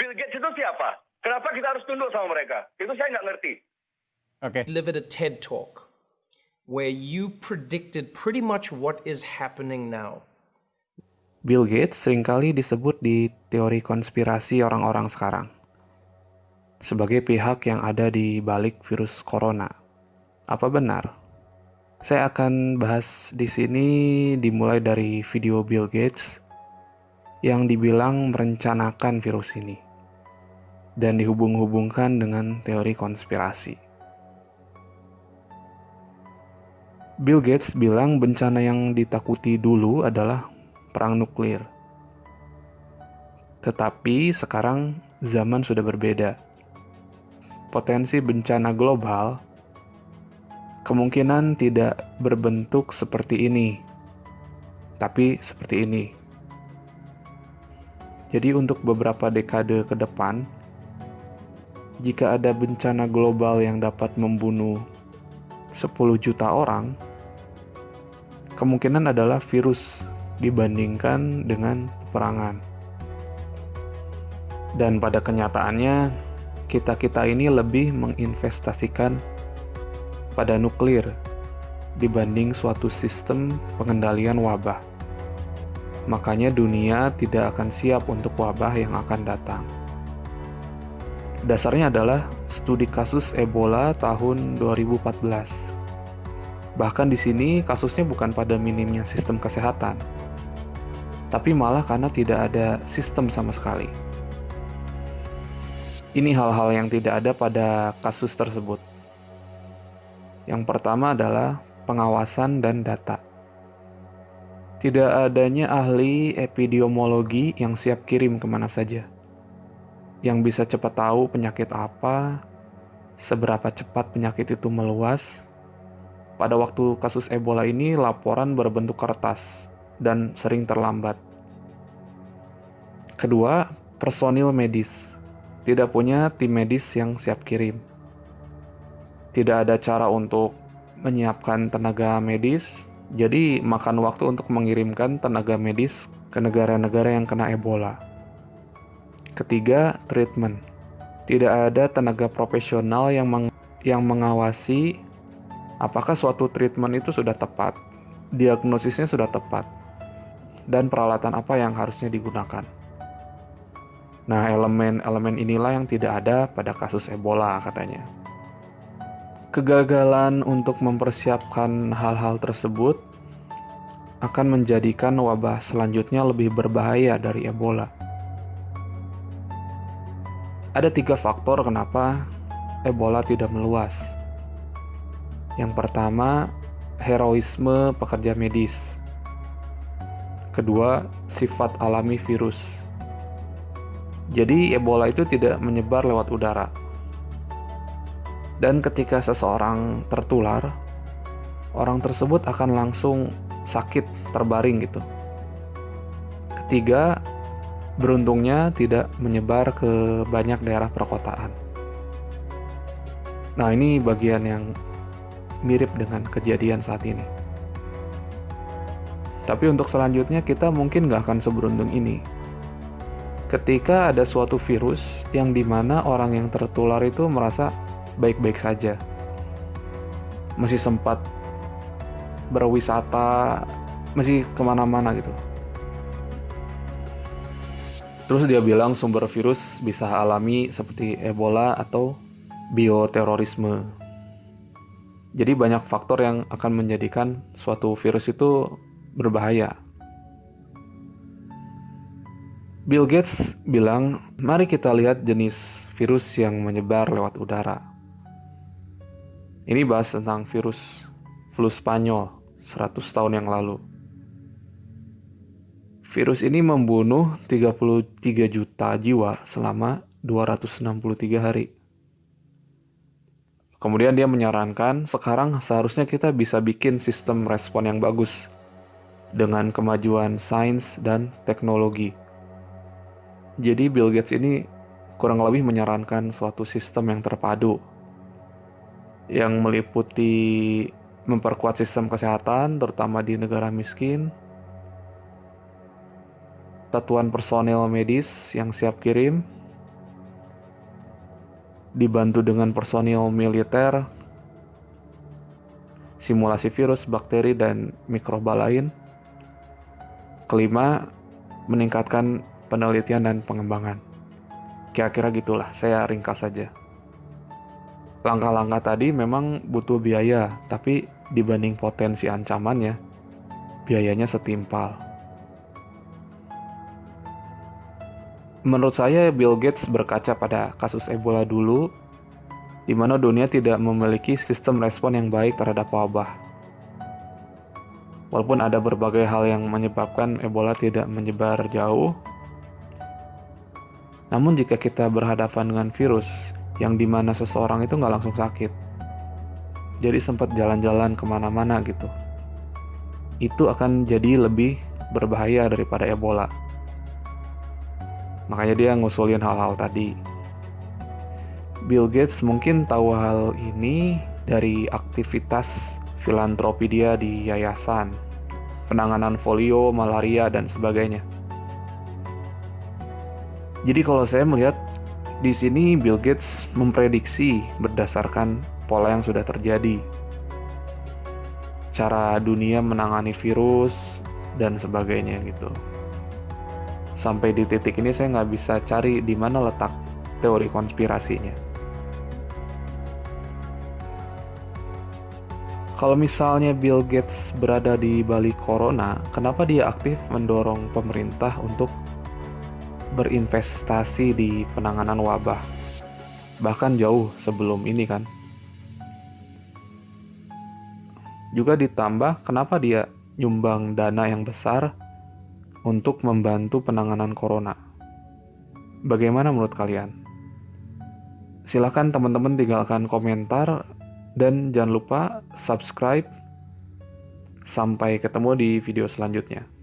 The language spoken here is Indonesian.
Bill Gates itu siapa? Kenapa kita harus tunduk sama mereka? Itu saya nggak ngerti. Okay. Delivered a TED talk where you predicted pretty much what is happening now. Bill Gates seringkali disebut di teori konspirasi orang-orang sekarang sebagai pihak yang ada di balik virus corona. Apa benar? Saya akan bahas di sini dimulai dari video Bill Gates yang dibilang merencanakan virus ini dan dihubung-hubungkan dengan teori konspirasi. Bill Gates bilang bencana yang ditakuti dulu adalah perang nuklir. Tetapi sekarang zaman sudah berbeda. Potensi bencana global kemungkinan tidak berbentuk seperti ini, tapi seperti ini. Jadi untuk beberapa dekade ke depan, jika ada bencana global yang dapat membunuh 10 juta orang, kemungkinan adalah virus dibandingkan dengan peperangan. Dan pada kenyataannya, kita-kita ini lebih menginvestasikan pada nuklir dibanding suatu sistem pengendalian wabah. Makanya dunia tidak akan siap untuk wabah yang akan datang. Dasarnya adalah studi kasus Ebola tahun 2014. Bahkan di sini kasusnya bukan pada minimnya sistem kesehatan, tapi malah karena tidak ada sistem sama sekali. Ini hal-hal yang tidak ada pada kasus tersebut. Yang pertama adalah pengawasan dan data. Tidak adanya ahli epidemiologi yang siap kirim kemana saja, yang bisa cepat tahu penyakit apa, seberapa cepat penyakit itu meluas. Pada waktu kasus Ebola ini, laporan berbentuk kertas dan sering terlambat. Kedua, personil medis. Tidak punya tim medis yang siap kirim. Tidak ada cara untuk menyiapkan tenaga medis, jadi makan waktu untuk mengirimkan tenaga medis ke negara-negara yang kena Ebola. Ketiga, treatment. Tidak ada tenaga profesional yang mengawasi apakah suatu treatment itu sudah tepat, diagnosisnya sudah tepat, dan peralatan apa yang harusnya digunakan. Nah, elemen-elemen inilah yang tidak ada pada kasus Ebola katanya. Kegagalan untuk mempersiapkan hal-hal tersebut akan menjadikan wabah selanjutnya lebih berbahaya dari Ebola. Ada 3 faktor kenapa Ebola tidak meluas. Yang pertama, heroisme pekerja medis. Kedua, sifat alami virus. Jadi Ebola itu tidak menyebar lewat udara. Dan ketika seseorang tertular, orang tersebut akan langsung sakit, terbaring gitu. Ketiga, beruntungnya tidak menyebar ke banyak daerah perkotaan. Nah, ini bagian yang mirip dengan kejadian saat ini. Tapi untuk selanjutnya kita mungkin nggak akan seberuntung ini. Ketika ada suatu virus yang dimana orang yang tertular itu merasa baik-baik saja, masih sempat berwisata, masih kemana-mana gitu. Terus dia bilang sumber virus bisa alami seperti Ebola atau bioterorisme. Jadi banyak faktor yang akan menjadikan suatu virus itu berbahaya. Bill Gates bilang, mari kita lihat jenis virus yang menyebar lewat udara. Ini bahas tentang virus flu Spanyol 100 tahun yang lalu. Virus ini membunuh 33 juta jiwa selama 263 hari. Kemudian dia menyarankan, sekarang seharusnya kita bisa bikin sistem respon yang bagus dengan kemajuan sains dan teknologi. Jadi Bill Gates ini kurang lebih menyarankan suatu sistem yang terpadu, yang meliputi memperkuat sistem kesehatan, terutama di negara miskin, satuan personel medis yang siap kirim, dibantu dengan personil militer, simulasi virus, bakteri, dan mikroba lain. Kelima, meningkatkan penelitian dan pengembangan. Kira-kira gitulah, saya ringkas saja. Langkah-langkah tadi memang butuh biaya, tapi dibanding potensi ancamannya, biayanya setimpal. Menurut saya, Bill Gates berkaca pada kasus Ebola dulu, di mana dunia tidak memiliki sistem respon yang baik terhadap wabah. Walaupun ada berbagai hal yang menyebabkan Ebola tidak menyebar jauh, namun jika kita berhadapan dengan virus yang dimana seseorang itu nggak langsung sakit, jadi sempat jalan-jalan kemana-mana gitu, itu akan jadi lebih berbahaya daripada Ebola. Makanya dia ngusulin hal-hal tadi. Bill Gates mungkin tahu hal ini dari aktivitas filantropi dia di yayasan, penanganan polio, malaria, dan sebagainya. Jadi kalau saya melihat di sini Bill Gates memprediksi berdasarkan pola yang sudah terjadi, cara dunia menangani virus dan sebagainya gitu. Sampai di titik ini saya nggak bisa cari di mana letak teori konspirasinya. Kalau misalnya Bill Gates berada di balik corona, kenapa dia aktif mendorong pemerintah untuk berinvestasi di penanganan wabah? Bahkan jauh sebelum ini kan. Juga ditambah kenapa dia nyumbang dana yang besar untuk membantu penanganan corona. Bagaimana menurut kalian? Silakan teman-teman tinggalkan komentar dan jangan lupa subscribe. Sampai ketemu di video selanjutnya.